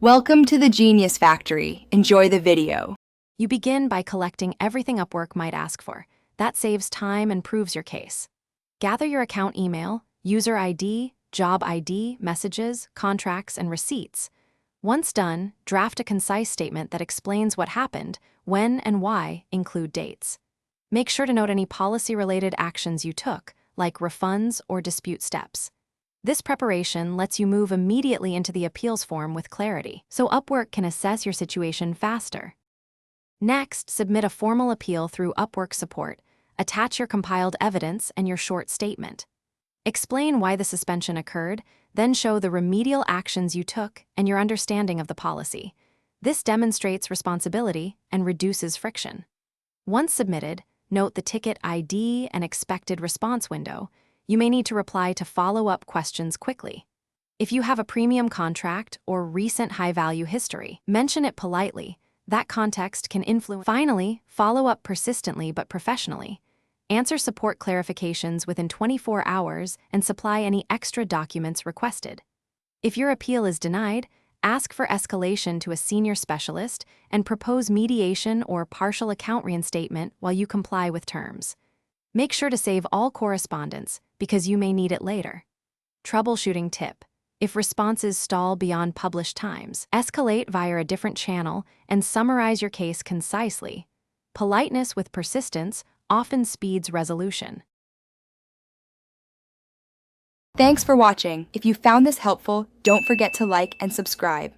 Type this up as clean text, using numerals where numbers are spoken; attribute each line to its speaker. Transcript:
Speaker 1: Welcome to the Genius Factory. Enjoy the video.
Speaker 2: You begin by collecting everything Upwork might ask for. That saves time and proves your case. Gather your account email, user ID, job ID, messages, contracts, and receipts. Once done, draft a concise statement that explains what happened, when and why, include dates. Make sure to note any policy-related actions you took, like refunds or dispute steps. This preparation lets you move immediately into the appeals form with clarity, so Upwork can assess your situation faster. Next, submit a formal appeal through Upwork support. Attach your compiled evidence and your short statement. Explain why the suspension occurred, then show the remedial actions you took and your understanding of the policy. This demonstrates responsibility and reduces friction. Once submitted, note the ticket ID and expected response window. You may need to reply to follow-up questions quickly. If you have a premium contract or recent high-value history, mention it politely. That context can influence. Finally, follow up persistently but professionally. Answer support clarifications within 24 hours and supply any extra documents requested. If your appeal is denied, ask for escalation to a senior specialist and propose mediation or partial account reinstatement while you comply with terms. Make sure to save all correspondence because you may need it later. Troubleshooting tip. If responses stall beyond published times, escalate via a different channel and summarize your case concisely. Politeness with persistence often speeds resolution.
Speaker 1: Thanks for watching. If you found this helpful, don't forget to like and subscribe.